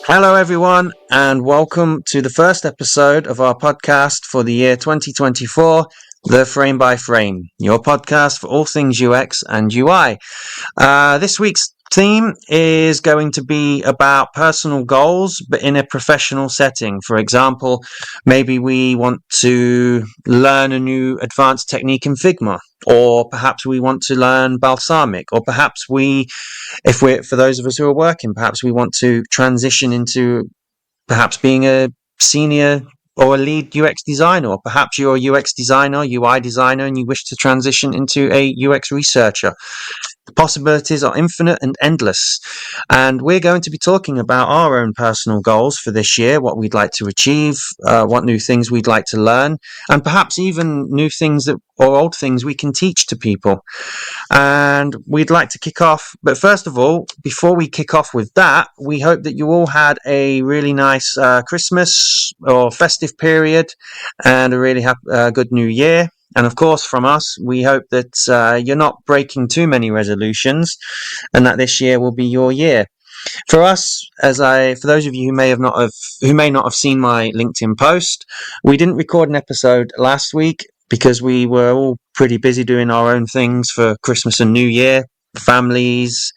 Hello, everyone, and welcome to the first episode of our podcast for the year 2024, The Frame by Frame, your podcast for all things UX and UI. This week's theme is going to be about personal goals, but in a professional setting. For example, maybe we want to learn a new advanced technique in Figma, or perhaps we want to learn Balsamic, or perhaps for those of us who are working, perhaps we want to transition into perhaps being a senior or a lead UX designer, or perhaps you're a UX designer, UI designer, and you wish to transition into a UX researcher. The possibilities are infinite and endless. And we're going to be talking about our own personal goals for this year, what we'd like to achieve, what new things we'd like to learn, and perhaps even new things or old things we can teach to people. And we'd like to kick off. But first of all, before we kick off with that, we hope that you all had a really nice Christmas or festive period and a really good new year. And of course, from us, we hope that you're not breaking too many resolutions and that this year will be your year. For us, for those of you who may not have seen my LinkedIn post, we didn't record an episode last week because we were all pretty busy doing our own things for Christmas and New Year, families,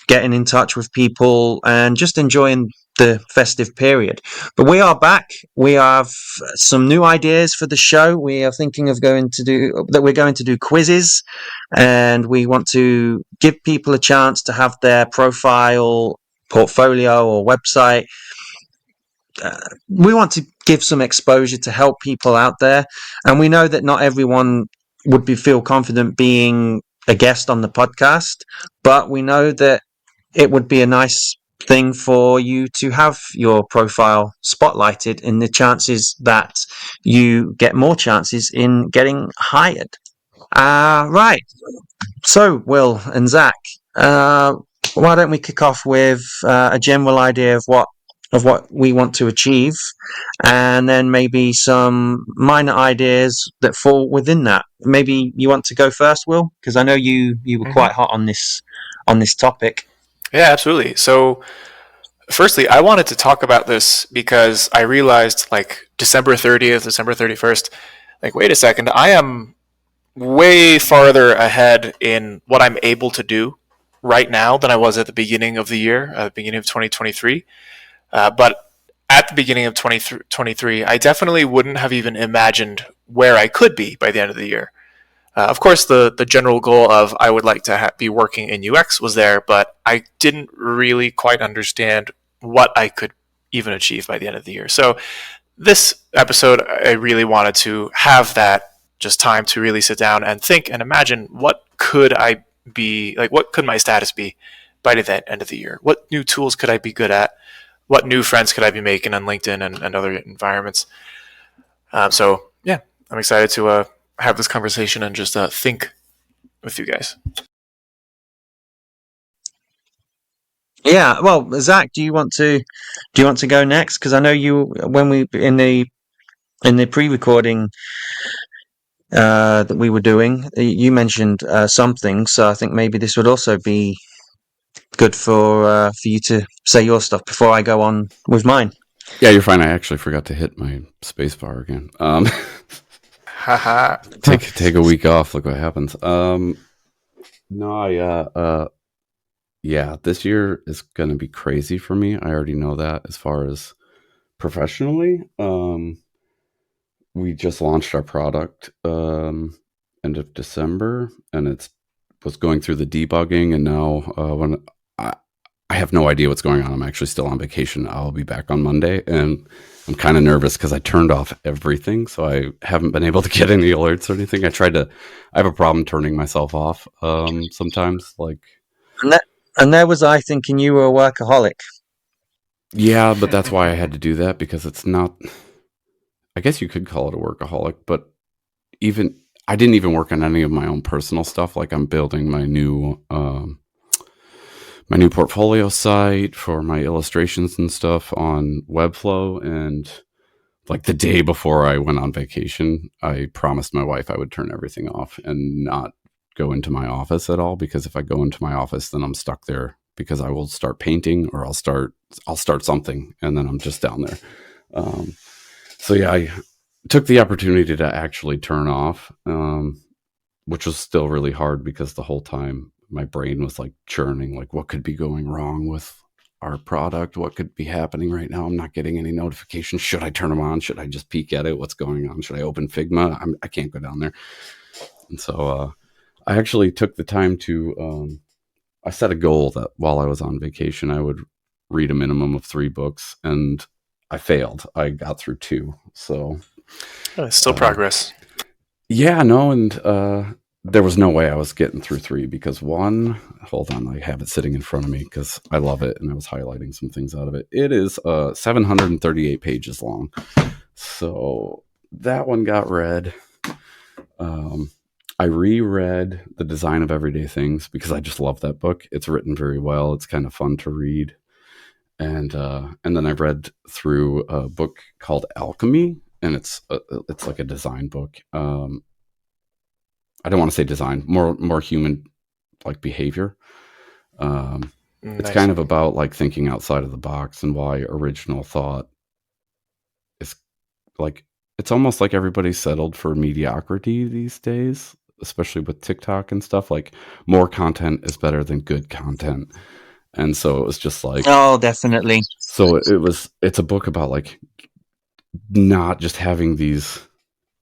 getting in touch with people, and just enjoying the festive period. But we are back. We have some new ideas for the show. We are thinking of we're going to do quizzes, and we want to give people a chance to have their profile, portfolio, or website. We want to give some exposure to help people out there, and we know that not everyone would feel confident being a guest on the podcast, but we know that it would be a nice thing for you to have your profile spotlighted, in the chances that you get more chances in getting hired. Right. So, Will and Zach, why don't we kick off with a general idea of what we want to achieve, and then maybe some minor ideas that fall within that. Maybe you want to go first, Will, because I know you were quite hot on this topic. Yeah, absolutely. So, firstly, I wanted to talk about this because I realized, like, December 30th, December 31st, like, wait a second, I am way farther ahead in what I'm able to do right now than I was at the beginning of the year, beginning of 2023. But at the beginning of 2023, I definitely wouldn't have even imagined where I could be by the end of the year. Of course, the general goal of I would like to be working in UX was there, but I didn't really quite understand what I could even achieve by the end of the year. So this episode, I really wanted to have that just time to really sit down and think and imagine what could I be, like what could my status be by the end of the year? What new tools could I be good at? What new friends could I be making on LinkedIn and other environments? So yeah, I'm excited to have this conversation and just think with you guys. Yeah, well, Zach, do you want to go next? Because I know when we in the pre-recording that we were doing, you mentioned something, so I think maybe this would also be good for you to say your stuff before I go on with mine. Yeah, you're fine. I actually forgot to hit my space bar again. Take a week off. Look what happens. Yeah, this year is going to be crazy for me. I already know that. As far as professionally, we just launched our product end of December, and it was going through the debugging, and now when I have no idea what's going on. I'm actually still on vacation. I'll be back on Monday, and I'm kind of nervous because I turned off everything, so I haven't been able to get any alerts or anything. I have a problem turning myself off sometimes. And there was I thinking you were a workaholic. Yeah, but that's why I had to do that, because it's not, I guess you could call it a workaholic, but I didn't even work on any of my own personal stuff. Like, I'm building my new portfolio site for my illustrations and stuff on Webflow, and like the day before I went on vacation, I promised my wife I would turn everything off and not go into my office at all, because if I go into my office, then I'm stuck there because I will start painting or I'll start something, and then I'm just down there. So yeah, I took the opportunity to actually turn off, which was still really hard because the whole time my brain was like churning, like what could be going wrong with our product? What could be happening right now? I'm not getting any notifications. Should I turn them on? Should I just peek at it? What's going on? Should I open Figma? I can't go down there. And so I actually took the time to, I set a goal that while I was on vacation, I would read a minimum of 3 books, and I failed. I got through 2. So Still progress. yeah, no, and there was no way I was getting through 3 because one, hold on, I have it sitting in front of me because I love it and I was highlighting some things out of it. It is 738 pages long. So that one got read. I reread The Design of Everyday Things because I just love that book. It's written very well. It's kind of fun to read. And then I read through a book called Alchemy, and it's like a design book. I don't want to say design, more human, like behavior. It's kind of about like thinking outside of the box and why original thought is like, it's almost like everybody's settled for mediocrity these days, especially with TikTok and stuff. Like more content is better than good content. And so it was just like, oh, definitely. So it's a book about like not just having these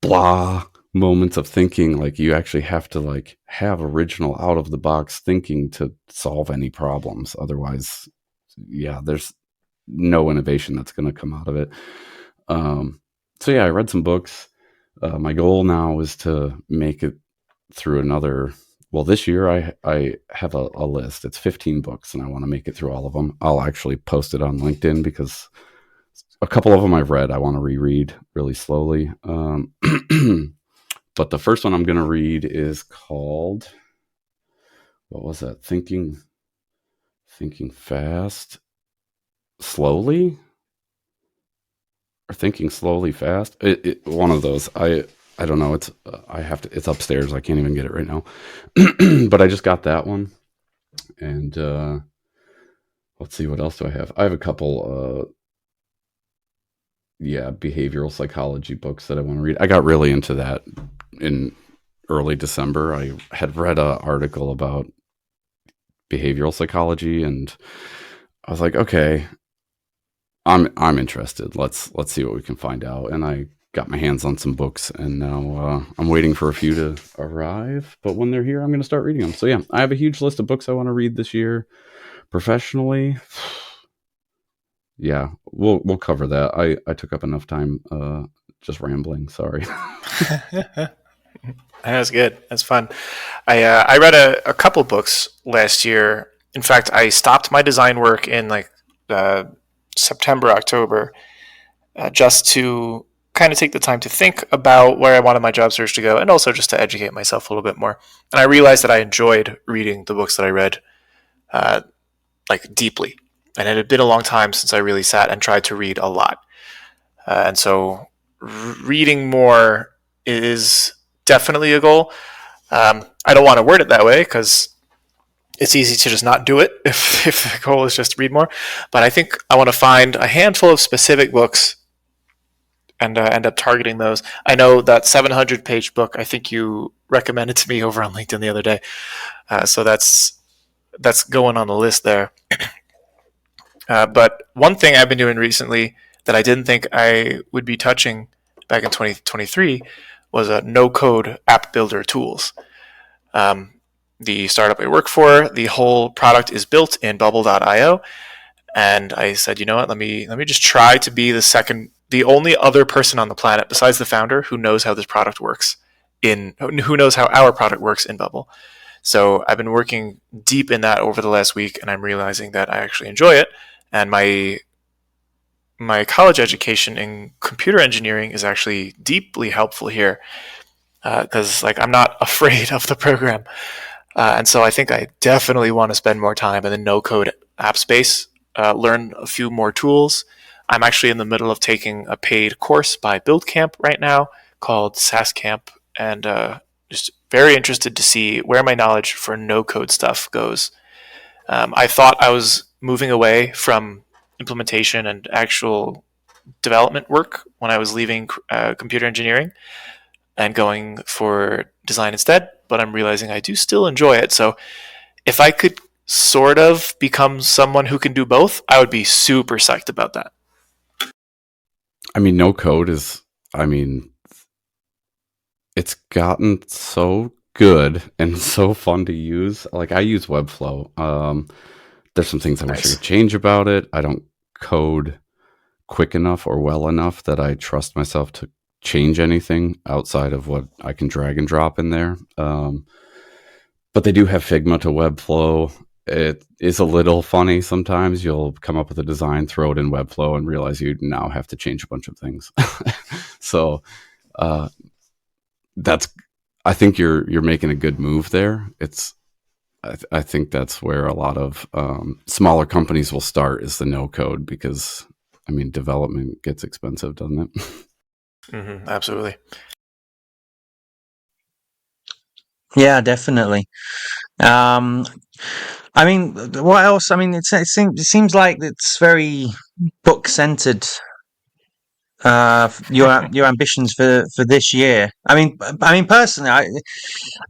blah moments of thinking. Like you actually have to like have original out of the box thinking to solve any problems. Otherwise, yeah, there's no innovation that's going to come out of it. So yeah, I read some books. My goal now is to make it through another. Well, this year I have a list. It's 15 books, and I want to make it through all of them. I'll actually post it on LinkedIn because a couple of them I've read. I want to reread really slowly. But the first one I'm going to read is called, what was that? Thinking Fast, Slowly, or Thinking Slowly Fast. One of those. I don't know. It's it's upstairs. I can't even get it right now. But I just got that one. And let's see, what else do I have? I have a couple behavioral psychology books that I want to read. I got really into that in early December. I had read an article about behavioral psychology, and I was like, okay, I'm interested. Let's see what we can find out. And I got my hands on some books, and now I'm waiting for a few to arrive. But when they're here, I'm going to start reading them. So yeah, I have a huge list of books I want to read this year. Professionally, yeah, we'll cover that. I took up enough time just rambling. Sorry. That's good. That's fun. I read a couple books last year. In fact, I stopped my design work in like September, October, just to kind of take the time to think about where I wanted my job search to go, and also just to educate myself a little bit more. And I realized that I enjoyed reading the books that I read, like deeply. And it had been a long time since I really sat and tried to read a lot. And so reading more is definitely a goal. I don't want to word it that way because it's easy to just not do it if the goal is just to read more. But I think I want to find a handful of specific books and end up targeting those. I know that 700-page book, I think you recommended to me over on LinkedIn the other day. So that's going on the list there. But one thing I've been doing recently that I didn't think I would be touching back in 2023 was a no-code app builder tools. The startup I work for, the whole product is built in Bubble.io, and I said, you know what? Let me just try to be the only other person on the planet besides the founder who knows how this product works who knows how our product works in Bubble. So I've been working deep in that over the last week, and I'm realizing that I actually enjoy it. And my college education in computer engineering is actually deeply helpful here because I'm not afraid of the program. And so I think I definitely want to spend more time in the no-code app space, learn a few more tools. I'm actually in the middle of taking a paid course by BuildCamp right now called SaaScamp, and just very interested to see where my knowledge for no-code stuff goes. I thought I was moving away from implementation and actual development work when I was leaving computer engineering and going for design instead, but I'm realizing I do still enjoy it. So if I could sort of become someone who can do both, I would be super psyched about that. I mean, no code is, I mean, it's gotten so good and so fun to use. Like, I use Webflow. There's some things I wish I could change about it. I don't code quick enough or well enough that I trust myself to change anything outside of what I can drag and drop in there. But they do have Figma to Webflow. It is a little funny sometimes. You'll come up with a design, throw it in Webflow, and realize you now have to change a bunch of things. So that's, I think you're making a good move there. I think that's where a lot of smaller companies will start, is the no code, because I mean, development gets expensive, doesn't it? Mm-hmm, absolutely. Yeah, definitely. I mean, what else? I mean, it seems like it's very book centered. Your ambitions for this year. I mean, personally,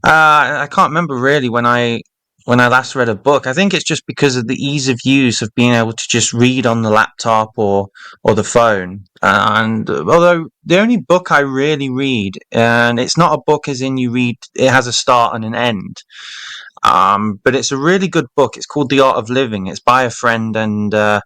I can't remember really when I last read a book. I think it's just because of the ease of use of being able to just read on the laptop or the phone. And although the only book I really read, and it's not a book as in you read, it has a start and an end. But it's a really good book. It's called The Art of Living. It's by a friend and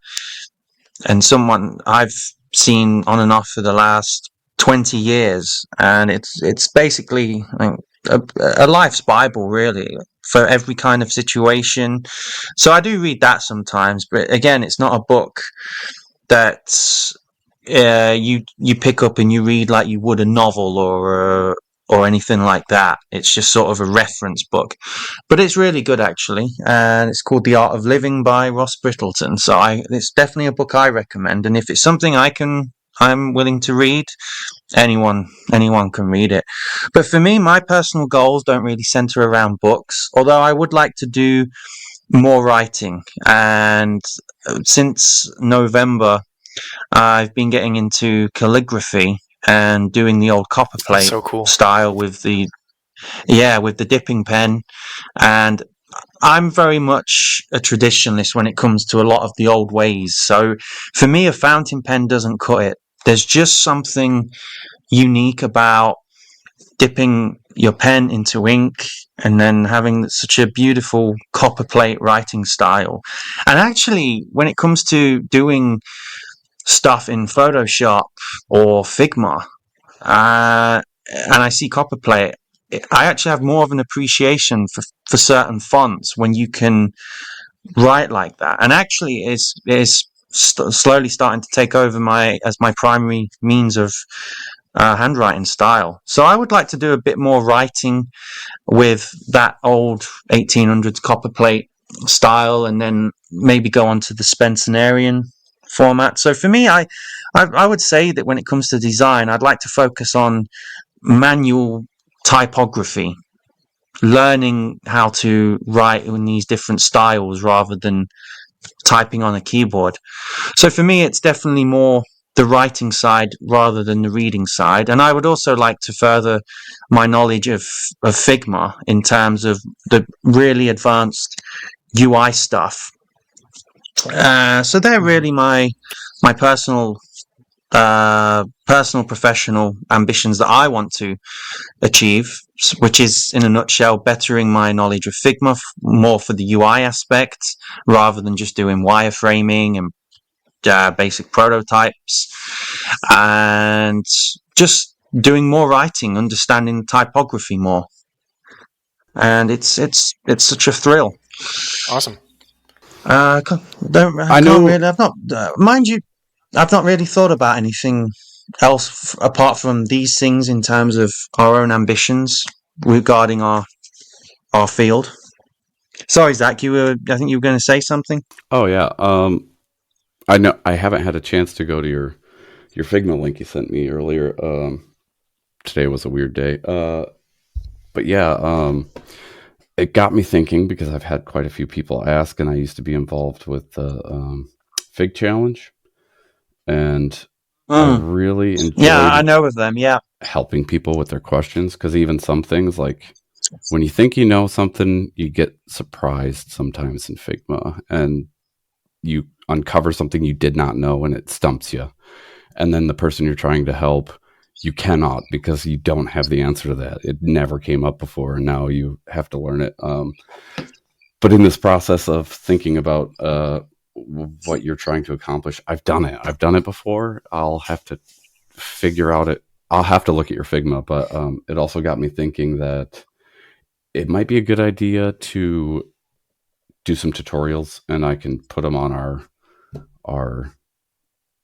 someone I've seen on and off for the last 20 years, and it's basically a life's Bible, really, for every kind of situation. So I do read that sometimes, but again, it's not a book that you pick up and you read like you would a novel or anything like that. It's just sort of a reference book, but it's really good actually, and it's called The Art of Living by Ross Brittleton. So it's definitely a book I recommend, and if it's something I'm willing to read, anyone can read it. But for me, my personal goals don't really center around books, although I would like to do more writing. And since November, I've been getting into calligraphy and doing the old copperplate So cool. style with the dipping pen. And I'm very much a traditionalist when it comes to a lot of the old ways. So for me, a fountain pen doesn't cut it. There's just something unique about dipping your pen into ink and then having such a beautiful copperplate writing style. And actually, when it comes to doing stuff in Photoshop or Figma, and I see copperplate, I actually have more of an appreciation for certain fonts when you can write like that. And actually, is slowly starting to take over as my primary means of handwriting style. So I would like to do a bit more writing with that old 1800s copperplate style, and then maybe go on to the Spencerian format. So for me, I would say that when it comes to design, I'd like to focus on manual typography, learning how to write in these different styles rather than typing on a keyboard. So for me, it's definitely more the writing side rather than the reading side. And I would also like to further my knowledge of Figma in terms of the really advanced UI stuff. So they're really my personal professional ambitions that I want to achieve, which is, in a nutshell, bettering my knowledge of Figma more for the UI aspect rather than just doing wireframing and basic prototypes, and just doing more writing, understanding typography more. And it's such a thrill. Awesome. I know- really. I've not, mind you, I've not really thought about anything else apart from these things in terms of our own ambitions regarding our field. Sorry, Zach, I think you were going to say something. Oh yeah. I know I haven't had a chance to go to your Figma link you sent me earlier. Today was a weird day. But yeah, it got me thinking because I've had quite a few people ask, and I used to be involved with the Fig Challenge, and I really Yeah, I enjoyed know of them. Yeah. helping people with their questions, because even some things, like when you think you know something, you get surprised sometimes in Figma, and you uncover something you did not know and it stumps you. And then the person you're trying to help, you cannot, because you don't have the answer to that. It never came up before, and now you have to learn it. But in this process of thinking about what you're trying to accomplish, I've done it. I've done it before. I'll have to figure out it. I'll have to look at your Figma, but it also got me thinking that it might be a good idea to do some tutorials, and I can put them on our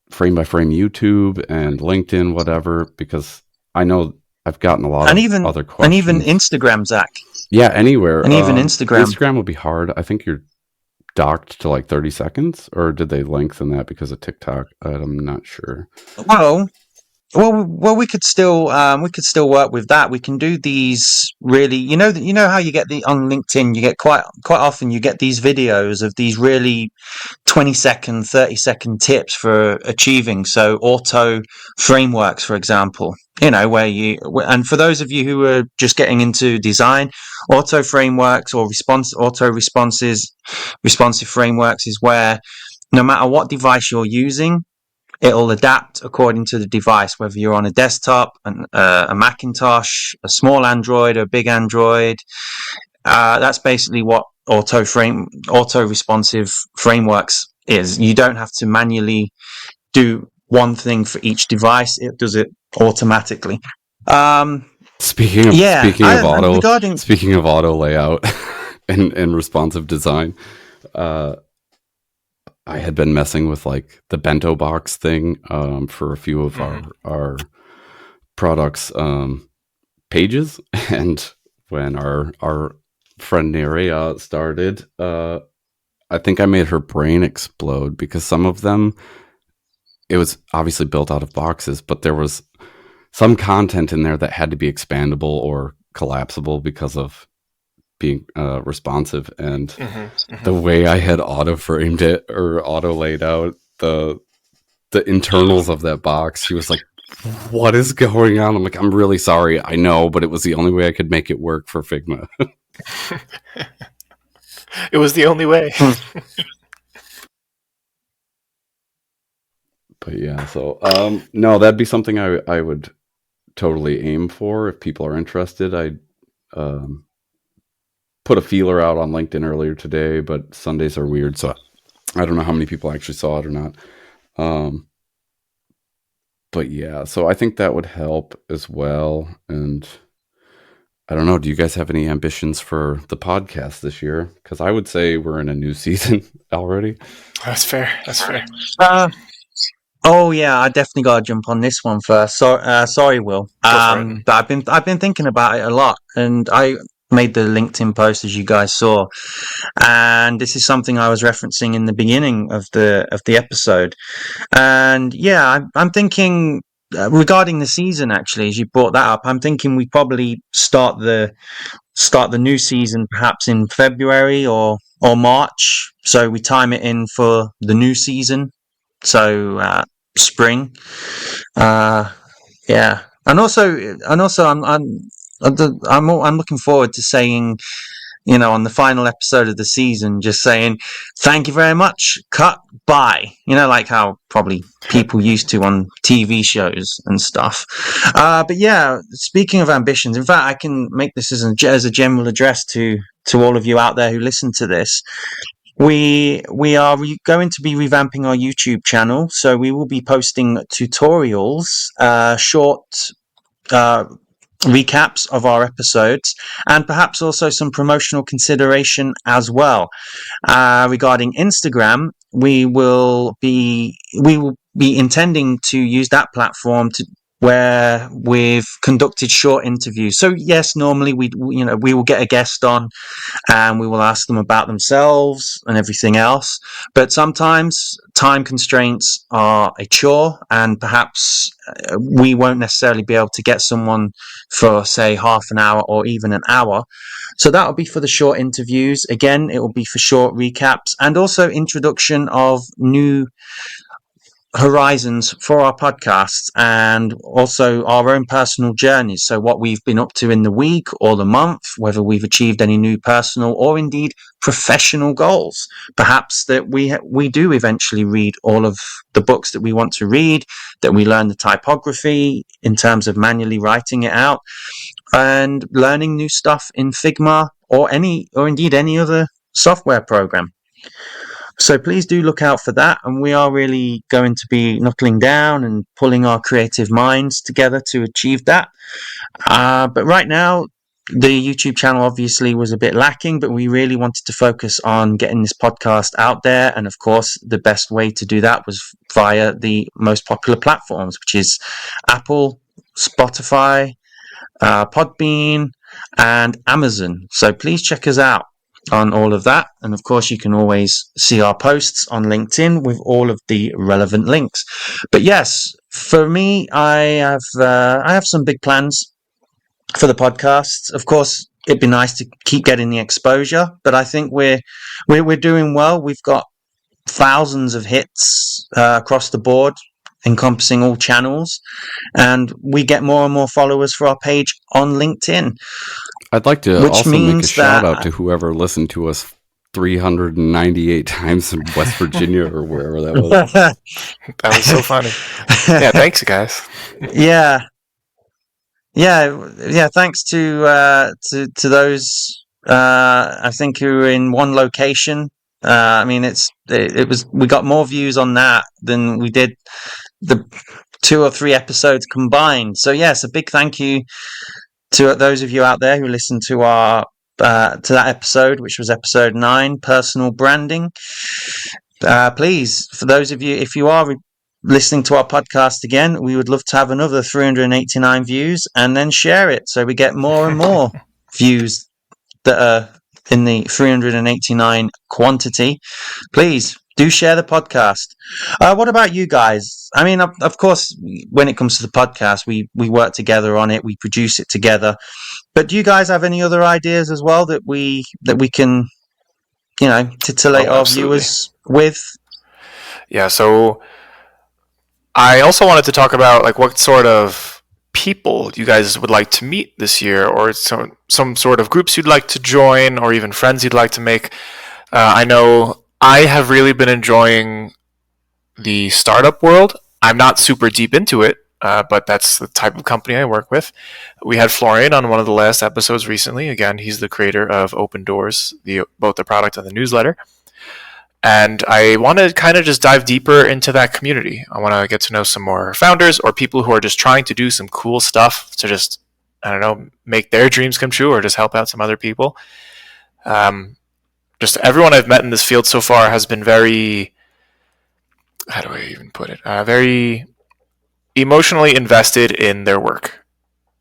frame by frame YouTube and LinkedIn, whatever, because I know I've gotten a lot And of even other questions. and even Instagram, Zach. Yeah, anywhere. And even Instagram. Instagram would be hard. I think you're docked to like 30 seconds, or did they lengthen that because of TikTok? I'm not sure. Well, we could still work with that. We can do these really, you know how you get on LinkedIn, you get quite often you get these videos of these really 20-second, 30-second tips for achieving. So auto frameworks, for example, and for those of you who are just getting into design, auto frameworks or responsive frameworks is where no matter what device you're using, it'll adapt according to the device, whether you're on a desktop, a Macintosh, a small Android, or a big Android. That's basically what auto responsive frameworks is. You don't have to manually do one thing for each device; it does it automatically. Speaking of auto layout and responsive design, I had been messing with like the bento box thing for a few of our products pages, and when our friend Nerea started, I think I made her brain explode, because some of them, it was obviously built out of boxes, but there was some content in there that had to be expandable or collapsible because of being responsive, and the way I had auto framed it or auto laid out the internals of that box, she was like, "What is going on?" I'm like, "I'm really sorry, I know, but it was the only way I could make it work for Figma." It was the only way. But yeah, so no, that'd be something I would totally aim for if people are interested. I put a feeler out on LinkedIn earlier today, but Sundays are weird, so I don't know how many people actually saw it or not. But yeah, so I think that would help as well. And I don't know, do you guys have any ambitions for the podcast this year? Because I would say we're in a new season already. That's fair. Oh yeah, I definitely got to jump on this one first. Sorry, Will. But I've been thinking about it a lot, and I made the LinkedIn post, as you guys saw, and this is something I was referencing in the beginning of the episode. And yeah, I'm thinking regarding the season. Actually, as you brought that up, I'm thinking we probably start the new season perhaps in February or March, so we time it in for the new season. So spring, yeah, and also I'm looking forward to saying, on the final episode of the season, just saying thank you very much, cut, bye. Like how probably people used to on TV shows and stuff. But yeah, speaking of ambitions, in fact, I can make this as a general address to all of you out there who listen to this. We are going to be revamping our YouTube channel, so we will be posting tutorials, short recaps of our episodes, and perhaps also some promotional consideration as well. Regarding Instagram, we will be intending to use that platform where we've conducted short interviews. So yes, normally we will get a guest on and we will ask them about themselves and everything else. But sometimes time constraints are a chore, and perhaps we won't necessarily be able to get someone for, say, half an hour or even an hour. So that'll be for the short interviews. Again, it will be for short recaps and also introduction of new horizons for our podcasts and also our own personal journeys. So what we've been up to in the week or the month, whether we've achieved any new personal or indeed professional goals. Perhaps that we do eventually read all of the books that we want to read, that we learn the typography in terms of manually writing it out and learning new stuff in Figma or indeed any other software program. So please do look out for that. And we are really going to be knuckling down and pulling our creative minds together to achieve that. But right now, the YouTube channel obviously was a bit lacking, but we really wanted to focus on getting this podcast out there. And of course, the best way to do that was via the most popular platforms, which is Apple, Spotify, Podbean, and Amazon. So please check us out on all of that. And of course, you can always see our posts on LinkedIn with all of the relevant links. But yes, for me, I have some big plans for the podcast. Of course, it'd be nice to keep getting the exposure, but I think we're doing well. We've got thousands of hits across the board, encompassing all channels, and we get more and more followers for our page on LinkedIn. I'd like to Which also make a means shout that- out to whoever listened to us 398 times in West Virginia or wherever that was. That was so funny. Yeah, thanks, guys. yeah, thanks to those I think who were in one location. I mean, it was, we got more views on that than we did the 2 or 3 episodes combined. So yes, a big thank you to those of you out there who listened to our to that episode, which was episode 9, personal branding. Please, for those of you, if you are listening to our podcast again, we would love to have another 389 views and then share it so we get more and more views that are in the 389 quantity. Please do share the podcast. What about you guys? I mean, of course, when it comes to the podcast, we work together on it, we produce it together. But do you guys have any other ideas as well that we can, titillate our viewers with? Yeah, so I also wanted to talk about like what sort of people you guys would like to meet this year, or some sort of groups you'd like to join, or even friends you'd like to make. I know I have really been enjoying the startup world. I'm not super deep into it, but that's the type of company I work with. We had Florian on one of the last episodes recently. Again, he's the creator of Open Doors, both the product and the newsletter. And I want to kind of just dive deeper into that community. I want to get to know some more founders or people who are just trying to do some cool stuff to just, I don't know, make their dreams come true or just help out some other people. Just everyone I've met in this field so far has been very, how do I even put it? Very emotionally invested in their work.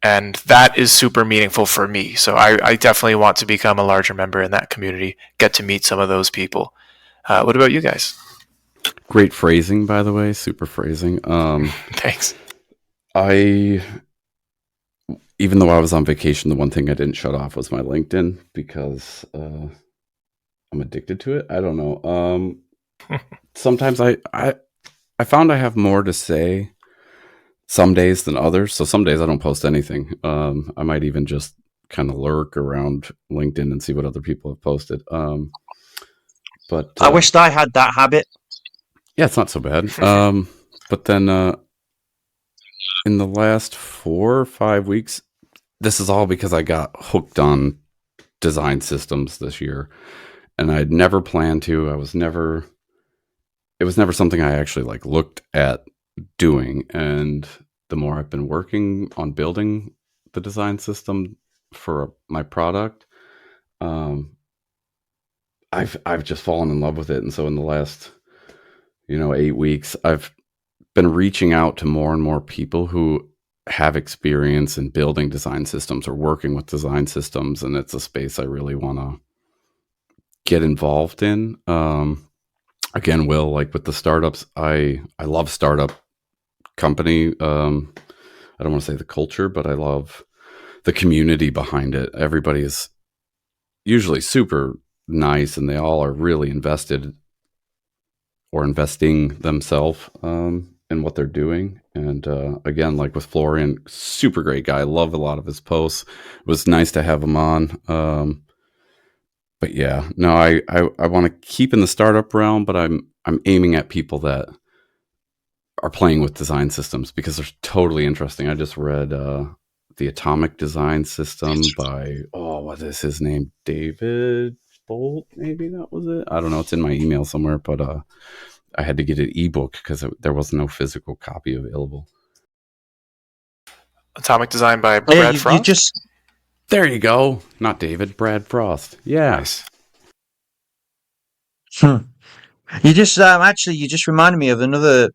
And that is super meaningful for me. So I definitely want to become a larger member in that community, get to meet some of those people. What about you guys? Great phrasing, by the way. Super phrasing. Thanks. Even though I was on vacation, the one thing I didn't shut off was my LinkedIn because I'm addicted to it. I don't know. Sometimes I found I have more to say some days than others. So some days I don't post anything. I might even just kind of lurk around LinkedIn and see what other people have posted. But I wished I had that habit. Yeah, it's not so bad. But then in the last 4 or 5 weeks, this is all because I got hooked on design systems this year, and I'd never planned to. It was never something I actually like looked at doing. And the more I've been working on building the design system for my product, I've just fallen in love with it. And so in the last 8 weeks, I've been reaching out to more and more people who have experience in building design systems or working with design systems, and it's a space I really want to get involved in. Again, Will, like with the startups, I love startup company. I don't want to say the culture, but I love the community behind it. Everybody is usually super nice, and they all are really invested or investing themselves in what they're doing. And again, like with Florian, super great guy. I love a lot of his posts. It was nice to have him on. But yeah, no, I want to keep in the startup realm, but I'm aiming at people that are playing with design systems because they're totally interesting. I just read The Atomic Design System by, what is his name? David Bolt, maybe that was it. I don't know. It's in my email somewhere, but I had to get an ebook because there was no physical copy available. Atomic Design by Brad Frost? There you go. Not David, Brad Frost. Yeah. Nice. You just reminded me of another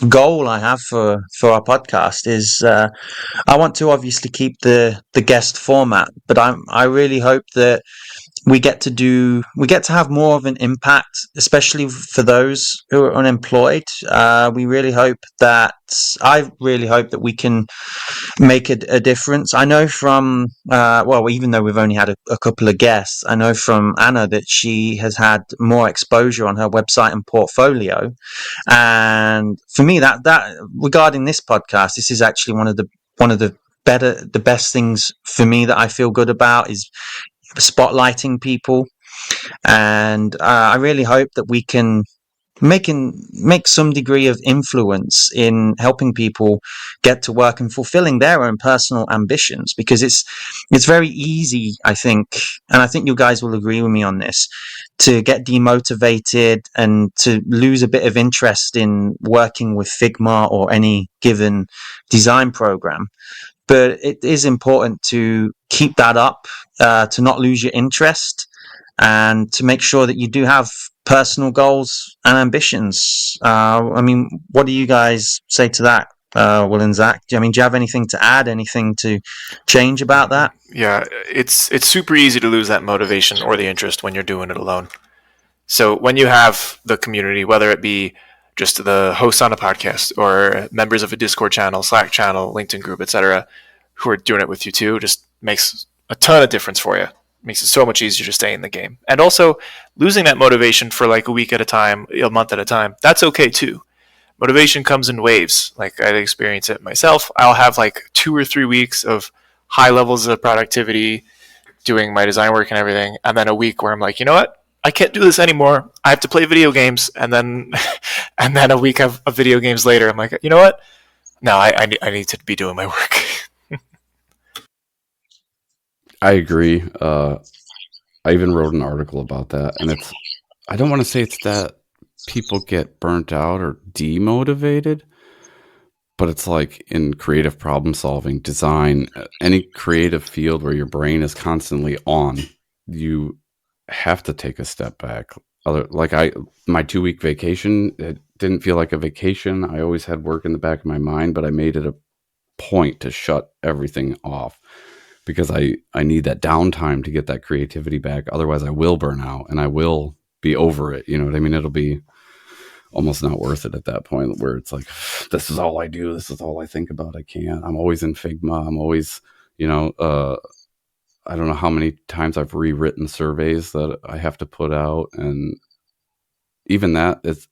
goal I have for our podcast. Is I want to obviously keep the guest format, but I really hope that we get to have more of an impact, especially for those who are unemployed. I really hope that we can make a difference. I know from even though we've only had a couple of guests, I know from Anna that she has had more exposure on her website and portfolio. And for me, that regarding this podcast, this is actually one of the best things for me that I feel good about is spotlighting people. And I really hope that we can make some degree of influence in helping people get to work and fulfilling their own personal ambitions, because it's very easy, I think, and I think you guys will agree with me on this, to get demotivated and to lose a bit of interest in working with Figma or any given design program. But it is important to keep that up, to not lose your interest, and to make sure that you do have personal goals and ambitions. What do you guys say to that, Will and Zach? Do you have anything to add, anything to change about that? Yeah, it's super easy to lose that motivation or the interest when you're doing it alone. So when you have the community, whether it be just the hosts on a podcast or members of a Discord channel, Slack channel, LinkedIn group, etc., who are doing it with you too, just makes a ton of difference for you. Makes it so much easier to stay in the game. And also, losing that motivation for like a week at a time, a month at a time, that's okay too. Motivation comes in waves. Like I experience it myself. I'll have like 2 or 3 weeks of high levels of productivity, doing my design work and everything, and then a week where I'm like, you know what? I can't do this anymore. I have to play video games. And then a week of video games later, I'm like, you know what? No, I need to be doing my work. I agree. I even wrote an article about that. And I don't want to say it's that people get burnt out or demotivated, but it's like in creative problem solving, design, any creative field where your brain is constantly on, you have to take a step back. My 2-week vacation, it didn't feel like a vacation. I always had work in the back of my mind, but I made it a point to shut everything off because I need that downtime to get that creativity back. Otherwise I will burn out and I will be over it. You know what I mean? It'll be almost not worth it at that point where it's like, this is all I do. This is all I think about. I can't. I'm always in Figma. I'm always, I don't know how many times I've rewritten surveys that I have to put out. And even that, it's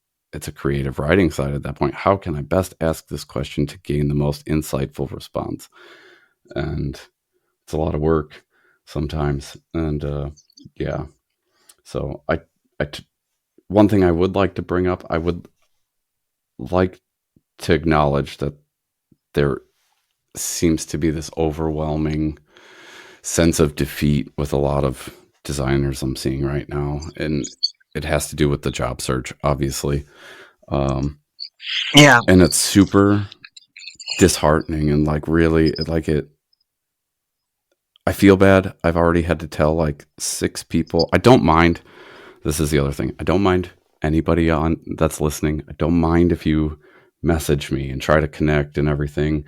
a creative writing side at that point. How can I best ask this question to gain the most insightful response? And it's a lot of work sometimes. And yeah. So one thing I would like to bring up, I would like to acknowledge that there seems to be this overwhelming sense of defeat with a lot of designers I'm seeing right now. And it has to do with the job search, obviously. Yeah. And it's super disheartening and I feel bad. I've already had to tell like 6 people. I don't mind. This is the other thing. I don't mind anybody that's listening. I don't mind if you message me and try to connect and everything.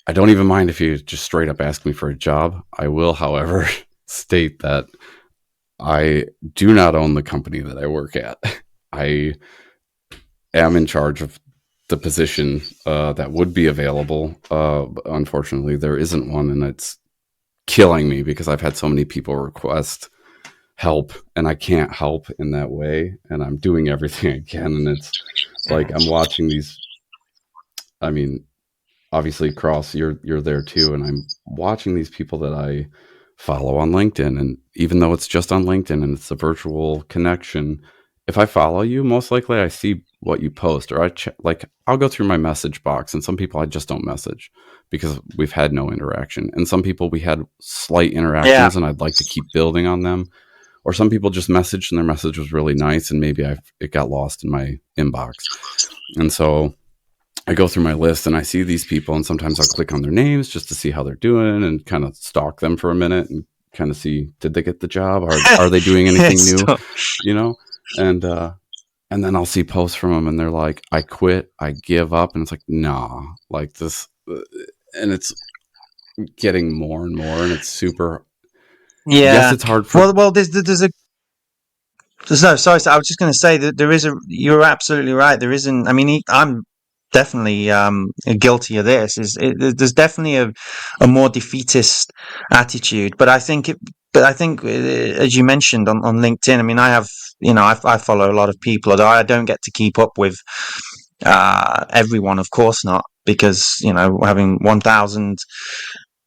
I don't even mind if you just straight up ask me for a job. I will, however, state that I do not own the company that I work at. I am in charge of the position that would be available. Unfortunately, there isn't one, and it's killing me because I've had so many people request help, and I can't help in that way. And I'm doing everything I can, and it's like I'm watching these. I mean, obviously, Cross, you're there too, and I'm watching these people that I follow on LinkedIn, and even though it's just on LinkedIn and it's a virtual connection, if I follow you, most likely I see what you post, or I'll go through my message box, and some people I just don't message because we've had no interaction, and some people we had slight interactions, and I'd like to keep building on them, or some people just messaged and their message was really nice, and maybe it got lost in my inbox, and so I go through my list and I see these people, and sometimes I'll click on their names just to see how they're doing and kind of stalk them for a minute and kind of see, did they get the job? Are they doing anything new? You know? And then I'll see posts from them and they're like, I quit, I give up. And it's like, nah, like this. And it's getting more and more, and it's super. Yeah. Yes, it's hard for. Well, there's a. No, sorry. I was just going to say that there is a. You're absolutely right. There isn't. I mean, I'm definitely guilty of this. There's definitely a more defeatist attitude, but I think as you mentioned on LinkedIn, I mean, I have, I follow a lot of people, although I don't get to keep up with everyone, of course not, because having 1,000.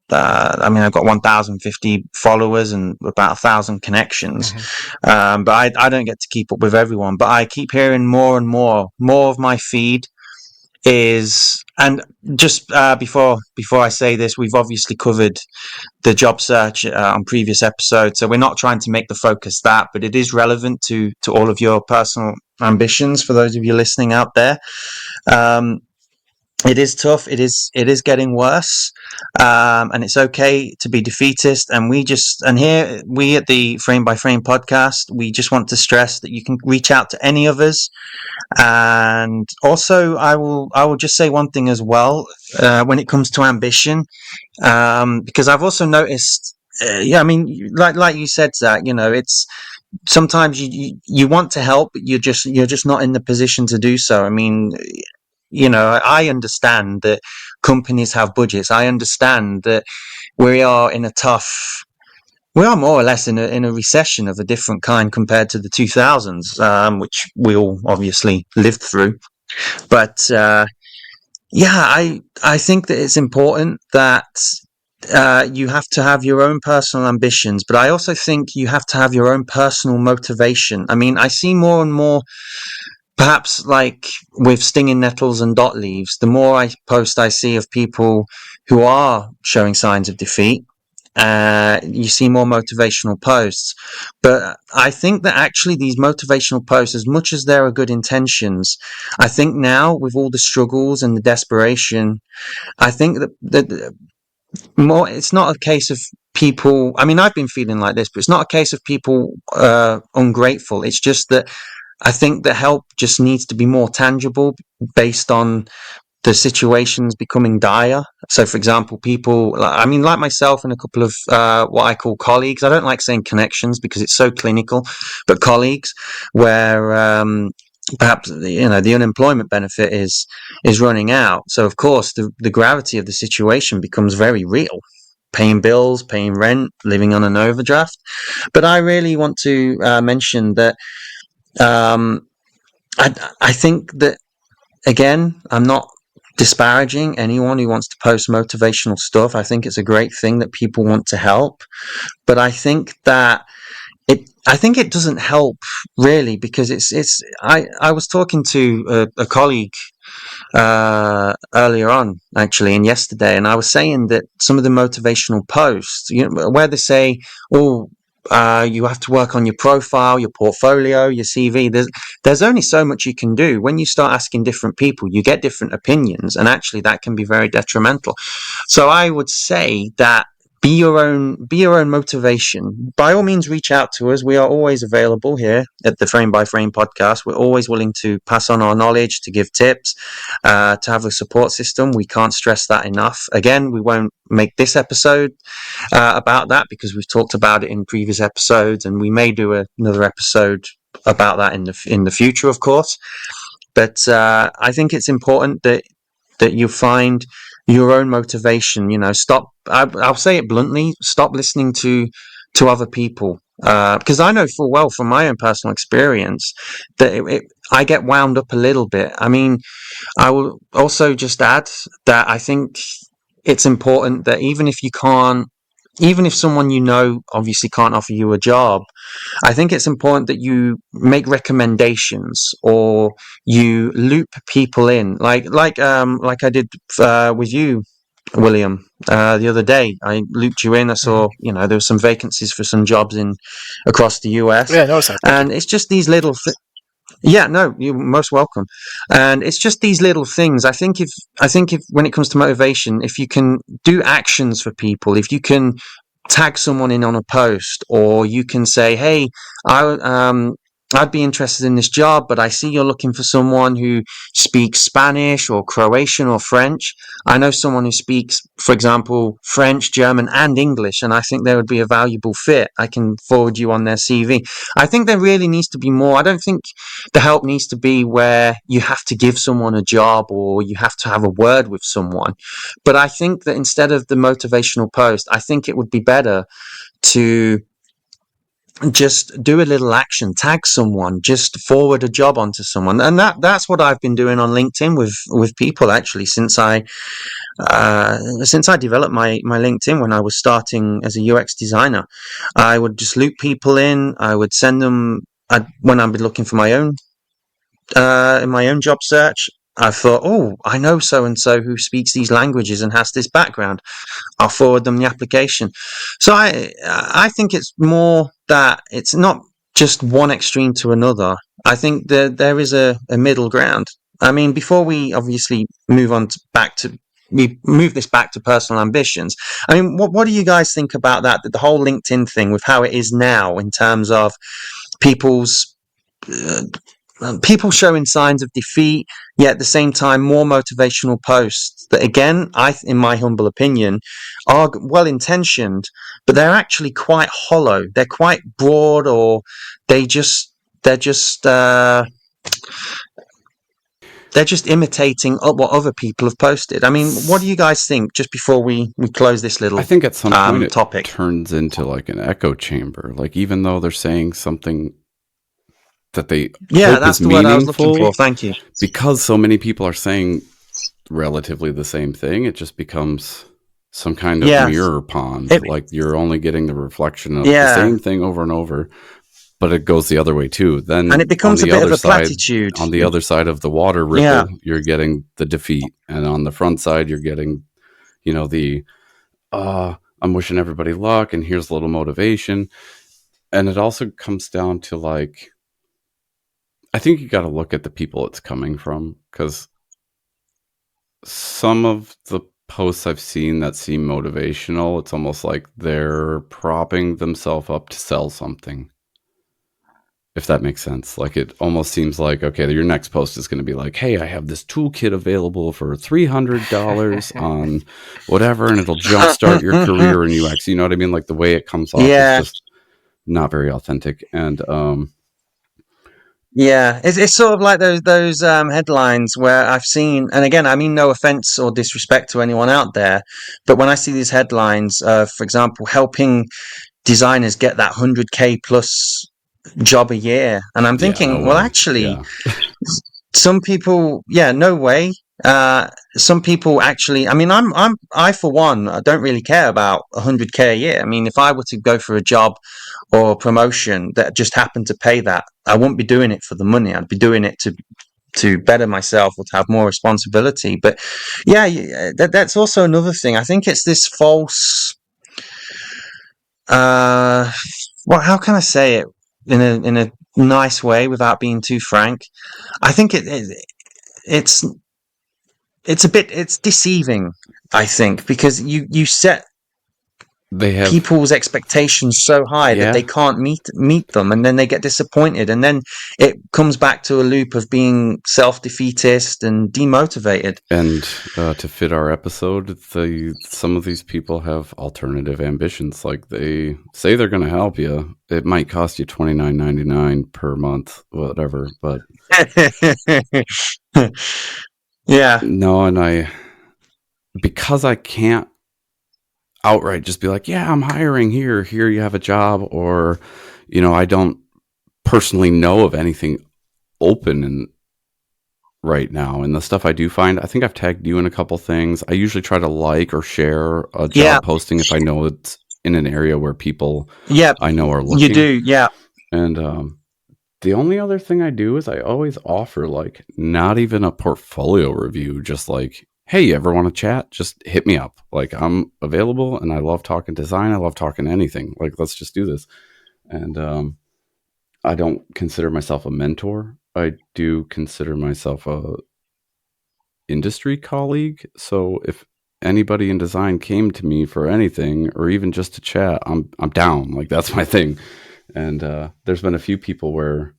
I mean, I've got 1,050 followers and about 1,000 connections, but I don't get to keep up with everyone. But I keep hearing more and more of my feed is, and just before I say this, we've obviously covered the job search on previous episodes, so we're not trying to make the focus that, but it is relevant to all of your personal ambitions for those of you listening out there. It is tough. It is getting worse, and it's okay to be defeatist. And here we at the Frame by Frame podcast, we just want to stress that you can reach out to any of us. And also, I will just say one thing as well when it comes to ambition, because I've also noticed. I mean, like you said, Zach. It's sometimes you want to help, but you're just not in the position to do so. I mean. I understand that companies have budgets. I understand that we are more or less in a recession of a different kind compared to the 2000s, which we all obviously lived through. But I think that it's important that you have to have your own personal ambitions, but I also think you have to have your own personal motivation. I mean, I see more and more. Perhaps like with stinging nettles and dot leaves, the more I post I see of people who are showing signs of defeat, you see more motivational posts. But I think that actually these motivational posts, as much as there are good intentions, I think now with all the struggles and the desperation, I think that more, it's not a case of people. I mean, I've been feeling like this, but it's not a case of people ungrateful. It's just that I think the help just needs to be more tangible based on the situations becoming dire. So, for example, people, I mean, like myself and a couple of what I call colleagues. I don't like saying connections because it's so clinical, but colleagues where perhaps the unemployment benefit is running out. So, of course, the gravity of the situation becomes very real. Paying bills, paying rent, living on an overdraft. But I really want to mention that. I think that, again, I'm not disparaging anyone who wants to post motivational stuff. I think it's a great thing that people want to help, but I think that it doesn't help really, because I was talking to a colleague earlier on, actually, and yesterday, and I was saying that some of the motivational posts, where they say, "Oh, you have to work on your profile, your portfolio, your CV." There's only so much you can do. When you start asking different people, you get different opinions, and actually that can be very detrimental. So I would say that be your own motivation. By all means, reach out to us. We are always available here at the Frame by Frame podcast. We're always willing to pass on our knowledge, to give tips, to have a support system. We can't stress that enough. Again, we won't make this episode about that because we've talked about it in previous episodes, and we may do another episode about that in the future, of course. But I think it's important that you find your own motivation. Stop. I'll say it bluntly. Stop listening to other people, because I know full well from my own personal experience that I get wound up a little bit. I mean, I will also just add that I think it's important that even if someone obviously can't offer you a job, I think it's important that you make recommendations or you loop people in, like I did with you, William, the other day. I looped you in. I saw there were some vacancies for some jobs across the US, Yeah, I noticed that. Thank and you. it's just these little. Yeah, no, you're most welcome. And it's just these little things. I think if when it comes to motivation, if you can do actions for people, if you can tag someone in on a post, or you can say, "Hey, I'd be interested in this job, but I see you're looking for someone who speaks Spanish or Croatian or French. I know someone who speaks, for example, French, German, and English, and I think they would be a valuable fit. I can forward you on their CV." I think there really needs to be more. I don't think the help needs to be where you have to give someone a job or you have to have a word with someone. But I think that instead of the motivational post, I think it would be better to just do a little action, tag someone, just forward a job onto someone. And that's what I've been doing on LinkedIn with people, actually, since I developed my LinkedIn when I was starting as a UX designer. I would just loop people in. I would send them when I'd be looking for my own in my own job search. I thought, oh, I know so and so who speaks these languages and has this background. I'll forward them the application. So I think it's more that it's not just one extreme to another. I think that there is a middle ground. I mean, before we obviously move on we move this back to personal ambitions. I mean, what do you guys think about that? The whole LinkedIn thing with how it is now in terms of people's people showing signs of defeat, yet at the same time more motivational posts that, again, in my humble opinion, are well intentioned, but they're actually quite hollow. They're quite broad, or they're just imitating what other people have posted. I mean, what do you guys think? Just before we close this little, I think at some point topic, it turns into like an echo chamber. Like, even though they're saying something that they hope that's is the word I was looking meaningful, for. Thank you. because so many people are saying relatively the same thing, it just becomes some kind of mirror pond. Like, you're only getting the reflection of the same thing over and over, but it goes the other way too. Then, and it becomes a bit of a platitude. On the other side of the water ripple, you're getting the defeat, and on the front side, you're getting, I'm wishing everybody luck, and here's a little motivation. And it also comes down to, like, I think you got to look at the people it's coming from, because some of the posts I've seen that seem motivational, it's almost like they're propping themselves up to sell something, if that makes sense. Like, it almost seems like, okay, your next post is going to be like, hey, I have this toolkit available for $300 on whatever, and it'll jumpstart your career in UX. You know what I mean? Like, the way it comes off is just not very authentic. And it's sort of like those headlines where I've seen, and again, I mean no offense or disrespect to anyone out there, but when I see these headlines, for example, helping designers get that 100K plus job a year, and I'm thinking, some people, no way. Some people actually, I mean, I for one, I don't really care about 100K a year. I mean, if I were to go for a job or a promotion that just happened to pay that, I wouldn't be doing it for the money. I'd be doing it to better myself or to have more responsibility. But that's also another thing. I think it's this false, how can I say it in a nice way without being too frank? I think it's deceiving, I think, because you set they have people's expectations so high that Yeah. they can't meet them, and then they get disappointed, and then it comes back to a loop of being self-defeatist and demotivated. And to fit our episode, some of these people have alternative ambitions. Like they say they're going to help you. It might cost you $29.99 per month, whatever. But Yeah. no, and because I can't outright just be like, yeah, I'm hiring here. Here you have a job, or I don't personally know of anything open and right now. And the stuff I do find, I think I've tagged you in a couple things. I usually try to like or share a job Yeah. posting if I know it's in an area where people Yeah, I know are looking. you do. Yeah. And the only other thing I do is I always offer, like, not even a portfolio review, just like, hey, you ever want to chat? Just hit me up. Like, I'm available, and I love talking design. I love talking anything. Like, let's just do this. And I don't consider myself a mentor. I do consider myself a industry colleague. So if anybody in design came to me for anything, or even just to chat, I'm down. Like, that's my thing. And there's been a few people where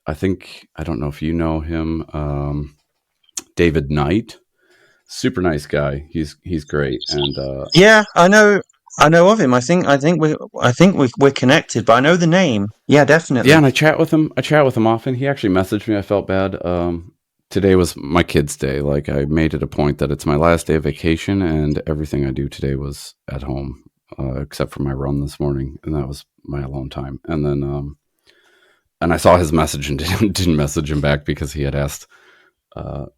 I don't know if you know him, David Knight, super nice guy. He's great. And Yeah, I know of him. I think we're connected, but I know the name. Yeah, definitely. yeah, and I chat with him often. He actually messaged me. I felt bad. Today was my kid's day. Like, I made it a point that it's my last day of vacation, and everything I do today was at home, except for my run this morning, and that was my alone time. And then and I saw his message and didn't message him back because he had asked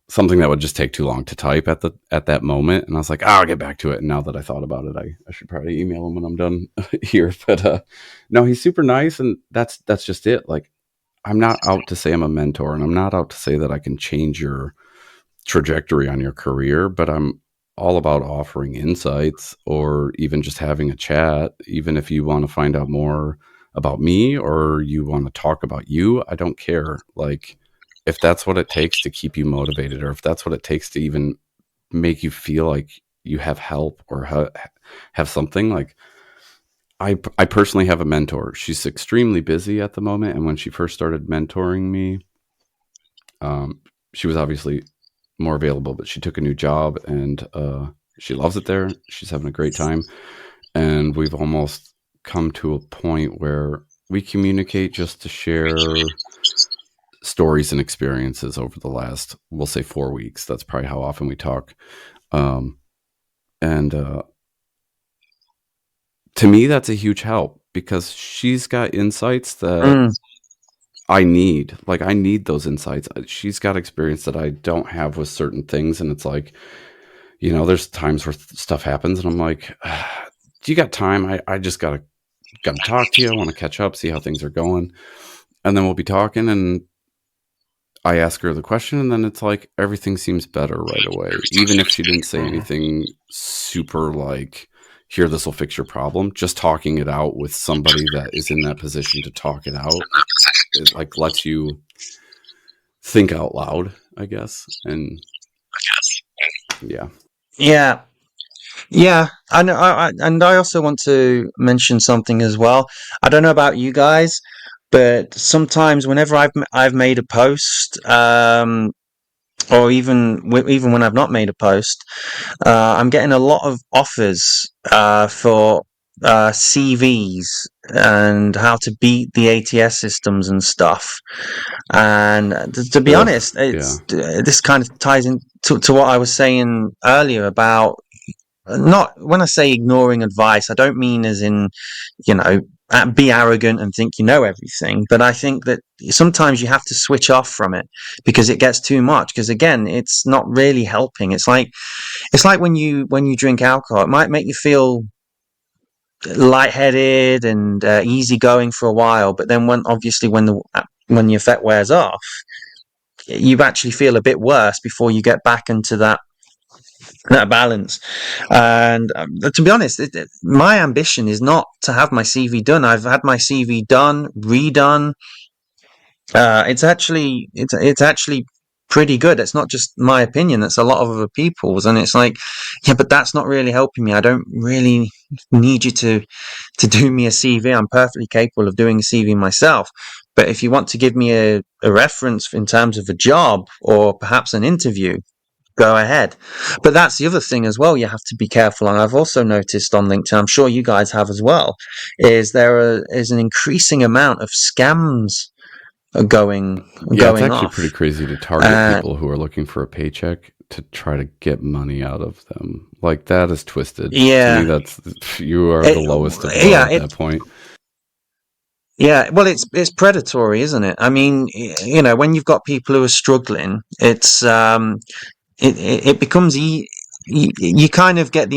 something that would just take too long to type at that moment. And I was like, I'll get back to it. And now that I thought about it, I should probably email him when I'm done here. But no, he's super nice, and that's just it. Like, I'm not out to say I'm a mentor, and I'm not out to say that I can change your trajectory on your career, but I'm all about offering insights, or even just having a chat. Even if you want to find out more about me, or you want to talk about you, I don't care. Like, if that's what it takes to keep you motivated, or if that's what it takes to even make you feel like you have help or have something, like, I personally have a mentor. She's extremely busy at the moment. And when she first started mentoring me, she was obviously more available, but she took a new job, and she loves it there. She's having a great time. And we've almost come to a point where we communicate just to share stories and experiences over the last, we'll say, 4 weeks. That's probably how often we talk. And to me, that's a huge help, because she's got insights that I need. Like, I need those insights. She's got experience that I don't have with certain things. And it's like, there's times where stuff happens, and I'm like, do you got time? I just gotta talk to you. I want to catch up, see how things are going. And then we'll be talking, and I ask her the question, and then it's like everything seems better right away. Even if she didn't say anything super like, here, this will fix your problem. Just talking it out with somebody that is in that position to talk it out, it like lets you think out loud, I guess. And yeah. And I also want to mention something as well. I don't know about you guys, but sometimes whenever I've made a post, or even when I've not made a post, I'm getting a lot of offers for CVs and how to beat the ATS systems and stuff. And to be honest, this kind of ties in to what I was saying earlier about, not when I say ignoring advice, I don't mean as in, be arrogant and think you know everything. But I think that sometimes you have to switch off from it because it gets too much. Because again, it's not really helping. It's like when you drink alcohol, it might make you feel lightheaded and easygoing for a while, but then when the effect wears off, you actually feel a bit worse before you get back into that balance. And to be honest, my ambition is not to have my CV done. I've had my CV done, redone. It's actually pretty good. It's not just my opinion, it's a lot of other people's. And it's like, yeah, but that's not really helping me. I don't really need you to do me a CV. I'm perfectly capable of doing a CV myself. But if you want to give me a reference in terms of a job or perhaps an interview, go ahead. But that's the other thing as well. You have to be careful. And I've also noticed on LinkedIn, I'm sure you guys have as well, is is an increasing amount of scams going Yeah, it's actually off. pretty crazy to target people who are looking for a paycheck to try to get money out of them. Like, that is twisted. Yeah. To me, you are the lowest of low at that point. Yeah, well, it's predatory, isn't it? I mean, when you've got people who are struggling, it becomes you kind of get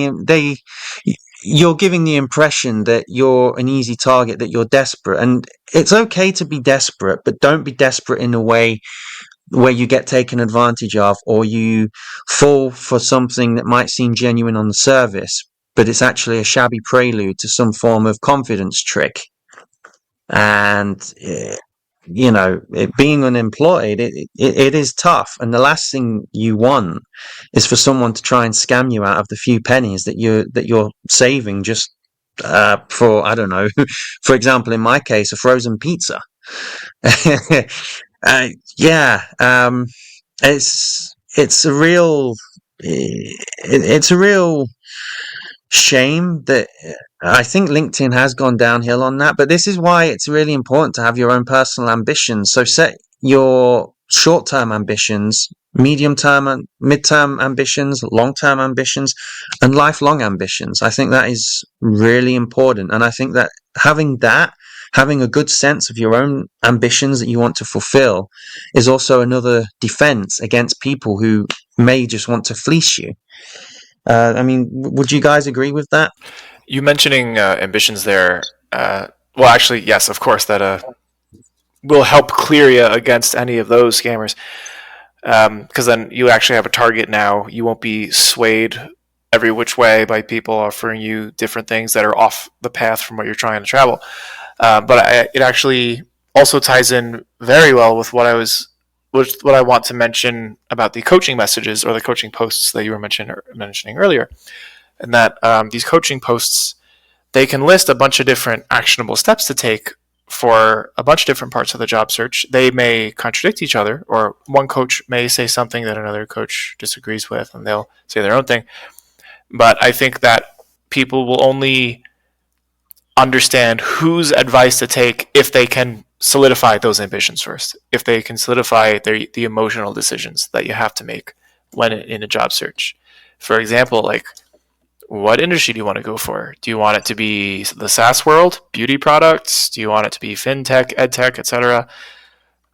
you're giving the impression that you're an easy target, that you're desperate, and it's okay to be desperate, but don't be desperate in a way where you get taken advantage of, or you fall for something that might seem genuine on the surface, but it's actually a shabby prelude to some form of confidence trick. And being unemployed, it is tough, and the last thing you want is for someone to try and scam you out of the few pennies that you're saving just for, I don't know, for example, in my case, a frozen pizza. Yeah, it's a real it's a real shame that I think LinkedIn has gone downhill on that, but this is why it's really important to have your own personal ambitions. So set your short-term ambitions, medium-term, mid-term ambitions, long-term ambitions, and lifelong ambitions. I think that is really important. And I think that having a good sense of your own ambitions that you want to fulfill is also another defense against people who may just want to fleece you. I mean, would you guys agree with that? You mentioning ambitions there. Well, actually, yes, of course, that will help clear you against any of those scammers. Because then you actually have a target now. You won't be swayed every which way by people offering you different things that are off the path from what you're trying to travel. But it actually also ties in very well with what I want to mention about the coaching messages or the coaching posts that you were mentioning earlier. And that these coaching posts, they can list a bunch of different actionable steps to take for a bunch of different parts of the job search. They may contradict each other, or one coach may say something that another coach disagrees with, and they'll say their own thing. But I think that people will only understand whose advice to take if they can solidify those ambitions first, if they can solidify the emotional decisions that you have to make when in a job search. For example, like, what industry do you want to go for? Do you want it to be the SaaS world, beauty products? Do you want it to be fintech, edtech, etc.?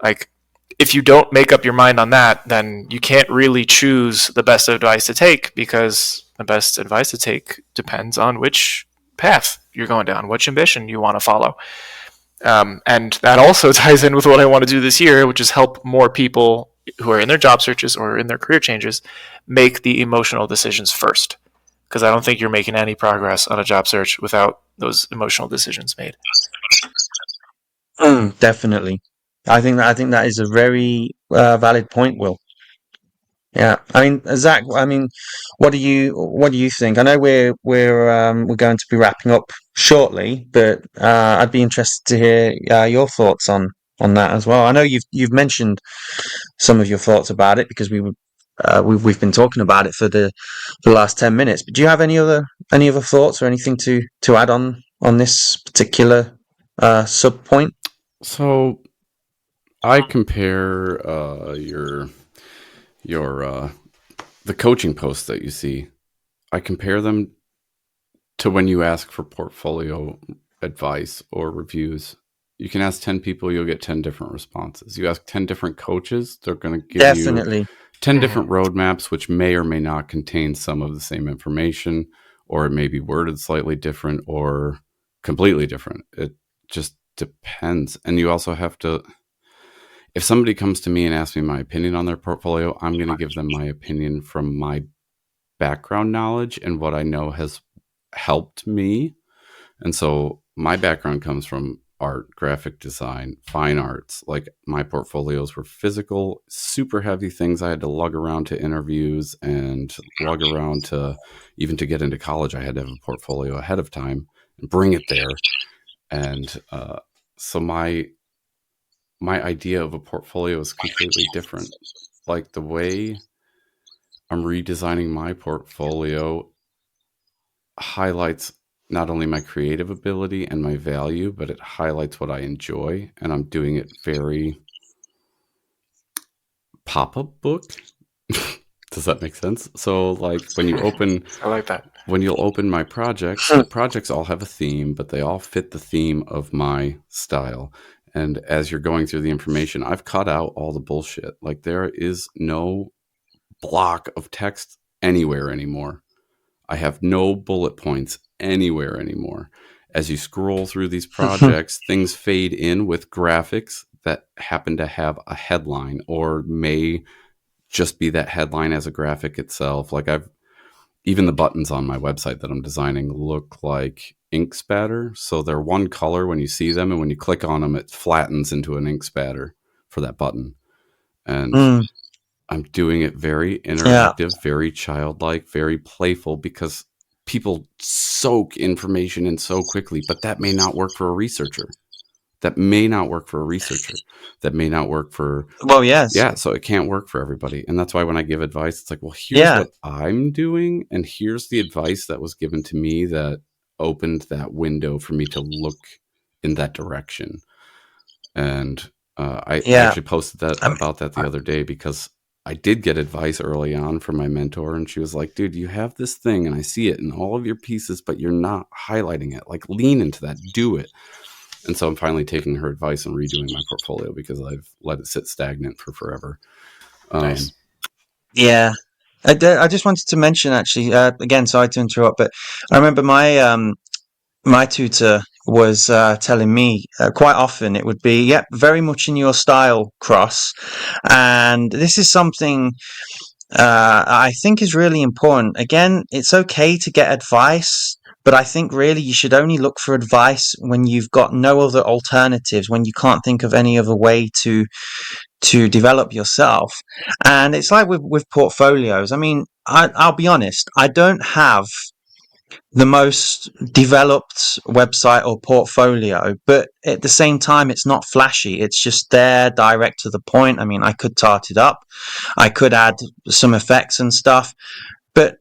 Like, if you don't make up your mind on that, then you can't really choose the best advice to take, because the best advice to take depends on which path you're going down, which ambition you want to follow. And that also ties in with what I want to do this year, which is help more people who are in their job searches or in their career changes make the emotional decisions first. Because I don't think you're making any progress on a job search without those emotional decisions made. Definitely. I think that is a very valid point, Will. Yeah, I mean, Zach. I mean, what do you think? I know we're going to be wrapping up shortly, but I'd be interested to hear your thoughts on that as well. I know you've mentioned some of your thoughts about it, because we've been talking about it for the last 10 minutes. But do you have any other thoughts or anything to add on this particular sub point? So I compare the coaching posts that you see. I compare them to when you ask for portfolio advice or reviews. You can ask 10 people, you'll get 10 different responses. You ask 10 different coaches, they're going to give you 10 different roadmaps, which may or may not contain some of the same information, or it may be worded slightly different or completely different. It just depends. And you also have to, if somebody comes to me and asks me my opinion on their portfolio, I'm going to give them my opinion from my background knowledge and what I know has helped me. And so my background comes from art, graphic design, fine arts. Like my portfolios were physical, super heavy things I had to lug around to interviews and lug around to even to get into college. I had to have a portfolio ahead of time and bring it there. And so my idea of a portfolio is completely different. Like the way I'm redesigning my portfolio highlights not only my creative ability and my value, but it highlights what I enjoy. And I'm doing it very pop-up book. Does that make sense? So like when you open, I like that. when you'll open my projects, the projects all have a theme, but they all fit the theme of my style. And as you're going through the information, I've cut out all the bullshit. Like there is no block of text anywhere anymore. I have no bullet points anywhere anymore. As you scroll through these projects, things fade in with graphics that happen to have a headline or may just be that headline as a graphic itself. Like even the buttons on my website that I'm designing look like ink spatter. So they're one color when you see them, and when you click on them, it flattens into an ink spatter for that button. And I'm doing it very interactive, very childlike, very playful, because people soak information in so quickly, but that may not work for a researcher. That may not work for a researcher. That may not work for... Well, yes. Yeah, so it can't work for everybody. And that's why when I give advice, it's like, well, here's what I'm doing, and here's the advice that was given to me that opened that window for me to look in that direction. And I actually posted about that the other day, because I did get advice early on from my mentor, and she was like, dude, you have this thing and I see it in all of your pieces, but you're not highlighting it. Like, lean into that, do it. And so I'm finally taking her advice and redoing my portfolio, because I've let it sit stagnant for forever. Nice. Yeah. I just wanted to mention, actually, again, sorry to interrupt, but I remember my tutor was telling me quite often it would be, very much in your style, Cross. And this is something I think is really important. Again, it's okay to get advice, but I think really you should only look for advice when you've got no other alternatives, when you can't think of any other way to develop yourself. And it's like with portfolios. I mean, I'll be honest, I don't have the most developed website or portfolio, but at the same time, it's not flashy. It's just there, direct to the point. I mean, I could tart it up, I could add some effects and stuff, but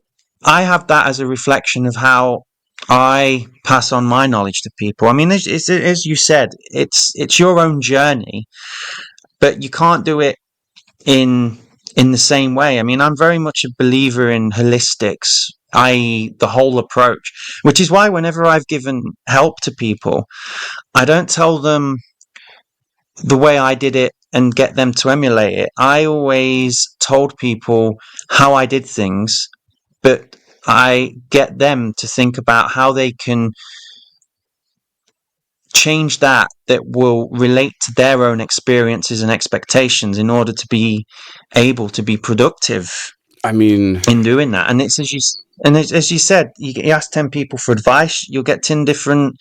I have that as a reflection of how I pass on my knowledge to people. I mean, as you said, it's your own journey, but you can't do it in the same way. I mean, I'm very much a believer in holistics, i.e. the whole approach, which is why whenever I've given help to people, I don't tell them the way I did it and get them to emulate it. I always told people how I did things, but I get them to think about how they can change that will relate to their own experiences and expectations in order to be able to be productive. I mean, in doing that. And it's as you said, you ask 10 people for advice, you'll get 10 different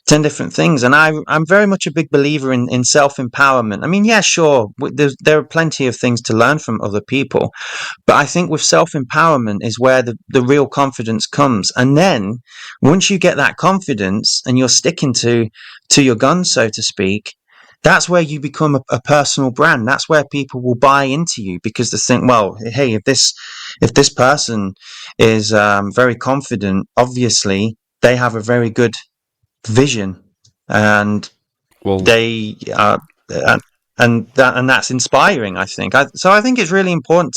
things. And I'm very much a big believer in self-empowerment. I mean, yeah, sure, there are plenty of things to learn from other people, but I think with self-empowerment is where the real confidence comes. And then once you get that confidence and you're sticking to your guns, so to speak, that's where you become a personal brand. That's where people will buy into you, because they think, well, hey, if this person is very confident, obviously they have a very good vision, and they and that's inspiring, I think. So I think it's really important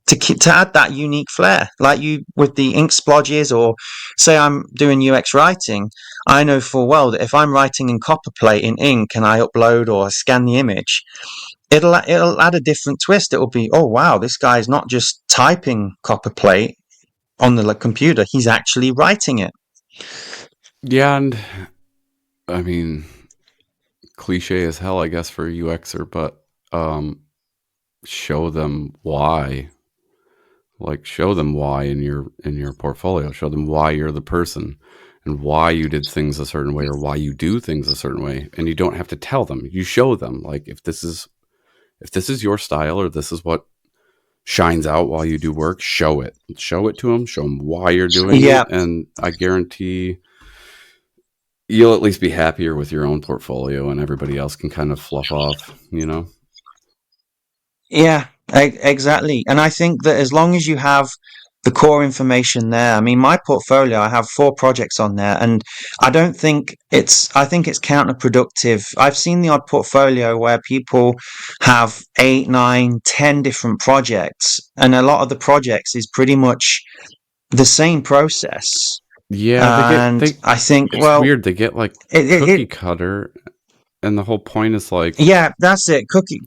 to add that unique flair, like you with the ink splodges, or say I'm doing UX writing. I know full well that if I'm writing in copperplate in ink and I upload or scan the image, it'll add a different twist. It'll be, oh wow, this guy's not just typing copperplate on the computer, he's actually writing it. Yeah, and I mean, cliche as hell, I guess, for a UXer, but show them why. Like, show them why in your portfolio. Show them why you're the person. and why you did things a certain way or why you do things a certain way. And you don't have to tell them. You show them, like, if this is your style or this is what shines out while you do work, show it to them, show them why you're doing Yeah. it. And I guarantee you'll at least be happier with your own portfolio, and everybody else can kind of fluff off, you know? Yeah, exactly. And I think that as long as you have the core information there, I mean, my portfolio, I have 4 projects on there, and I think it's counterproductive. I've seen the odd portfolio where people have 8, 9, 10 different projects, and a lot of the projects is pretty much the same process. Yeah, I think, it's well, weird. They get like cookie cutter, and the whole point is like, yeah, that's it. Cookie.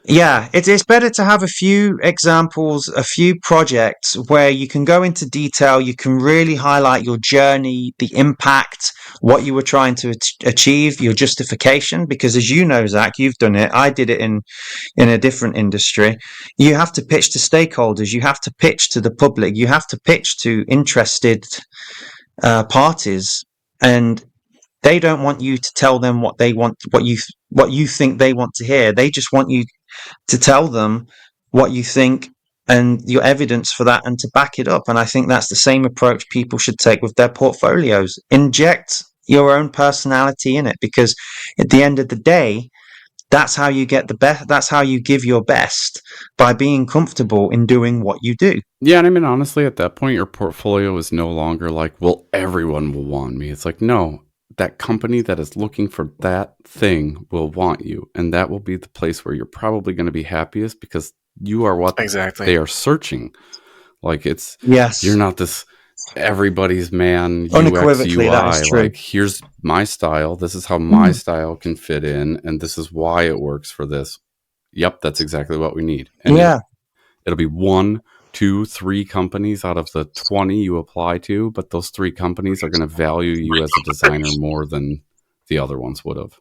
Yeah, it's better to have a few examples, a few projects where you can go into detail, you can really highlight your journey, the impact, what you were trying to achieve, your justification. Because as you know, Zach, you've done it. I did it in a different industry. You have to pitch to stakeholders, you have to pitch to the public, you have to pitch to interested parties, and they don't want you to tell them what they want, what you think they want to hear. They just want you to tell them what you think and your evidence for that, and to back it up. And I think that's the same approach people should take with their portfolios. Inject your own personality in it, because at the end of the day, that's how you get the best. That's how you give your best, by being comfortable in doing what you do. yeah. And I mean, honestly, at that point, your portfolio is no longer like, well, everyone will want me. It's like, no, that company that is looking for that thing will want you. And that will be the place where you're probably going to be happiest, because you are what Exactly. they are searching. Like, Yes, you're not this everybody's man UX unequivocally, UI. that is true. Like, here's my style. This is how my style can fit in, and this is why it works for this. Yep, that's exactly what we need. And Yeah. it'll be 1, 2, 3 companies out of the 20 you apply to, but those 3 companies are going to value you as a designer more than the other ones would have.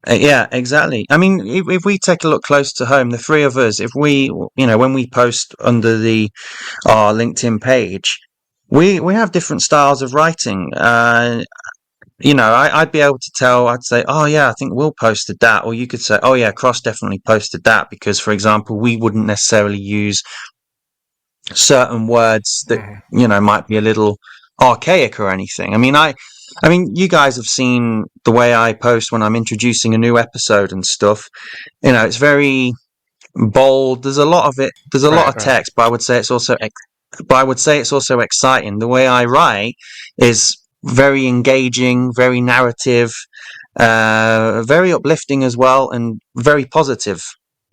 Yeah, exactly. I mean, if we take a look close to home, the 3 of us, if we, when we post under our LinkedIn page, we have different styles of writing. I'd be able to tell. I'd say, oh yeah, I think Will posted that, or you could say, oh yeah, Cross definitely posted that, because, for example, we wouldn't necessarily use certain words that might be a little archaic or anything. I mean, you guys have seen the way I post when I'm introducing a new episode and stuff. It's very bold. There's a lot of it. There's a lot of text, but I would say it's also exciting. The way I write is very engaging, very narrative, very uplifting as well, and very positive,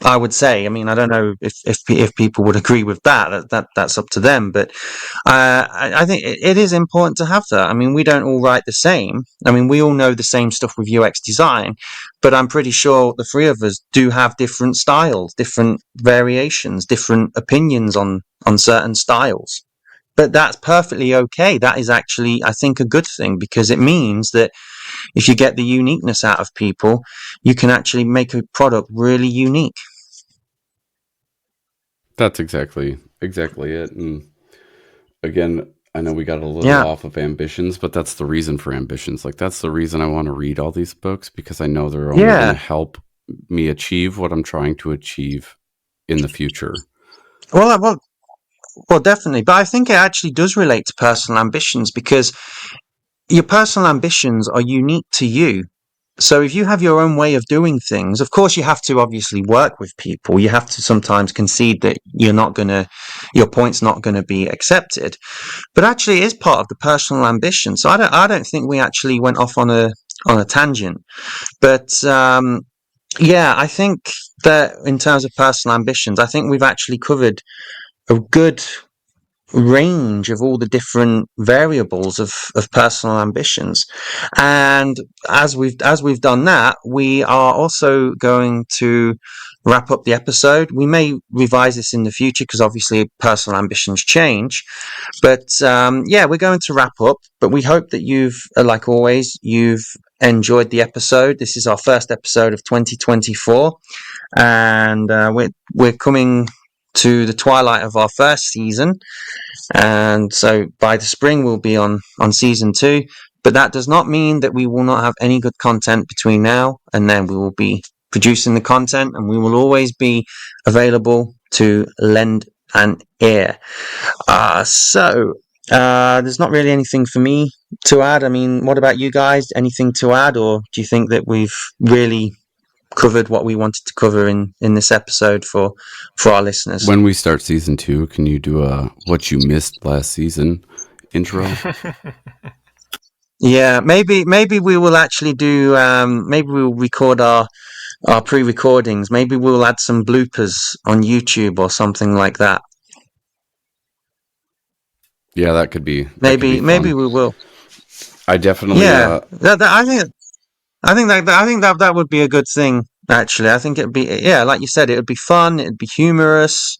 I would say. I mean, I don't know if people would agree with that. That's up to them. But I think it is important to have that. I mean, we don't all write the same. I mean, we all know the same stuff with UX design, but I'm pretty sure the 3 of us do have different styles, different variations, different opinions on certain styles. But that's perfectly okay. That is actually, I think, a good thing, because it means that if you get the uniqueness out of people, you can actually make a product really unique. That's exactly it. And again, I know we got a little off of ambitions, but that's the reason for ambitions. Like, that's the reason I want to read all these books, because I know they're only going to help me achieve what I'm trying to achieve in the future. Well, definitely. But I think it actually does relate to personal ambitions, because your personal ambitions are unique to you. So if you have your own way of doing things, of course, you have to obviously work with people. You have to sometimes concede that your point's not going to be accepted. But actually, it is part of the personal ambition. So I don't think we actually went off on a tangent. But yeah, I think that in terms of personal ambitions, I think we've actually covered a good range of all the different variables of personal ambitions. And as we've done that, we are also going to wrap up the episode. We may revise this in the future, because obviously personal ambitions change. But yeah, we're going to wrap up. But we hope that you've, like always, you've enjoyed the episode. This is our first episode of 2024, and we're coming to the twilight of our first season, and so by the spring we'll be on season 2. But that does not mean that we will not have any good content between now and then. We will be producing the content, and we will always be available to lend an ear. So there's not really anything for me to add. I mean, what about you guys? Anything to add, or do you think that we've really covered what we wanted to cover in this episode for our listeners? When we start season 2, can you do a what you missed last season intro? Yeah, maybe we will actually do. Maybe we'll record our pre-recordings. Maybe we'll add some bloopers on YouTube or something like that. Yeah, that could be. Maybe we will. I definitely. Yeah, I think that would be a good thing. Actually, I think it'd be, yeah, like you said, it would be fun. It'd be humorous.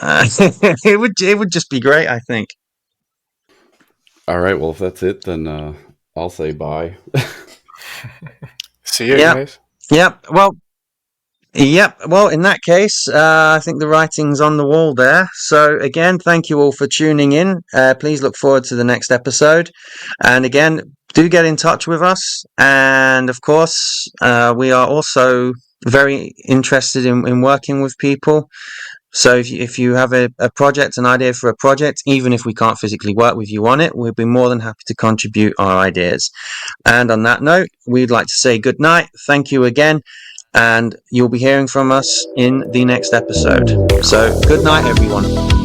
It would just be great, I think. All right. Well, if that's it, then I'll say bye. See you guys. Yep. Well, in that case, I think the writing's on the wall there. So again, thank you all for tuning in. Please look forward to the next episode. And again, do get in touch with us. And of course, we are also very interested in working with people. So if you have a project, an idea for a project, even if we can't physically work with you on it, we'd be more than happy to contribute our ideas. And on that note, we'd like to say good night. Thank you again. And you'll be hearing from us in the next episode. So good night, everyone.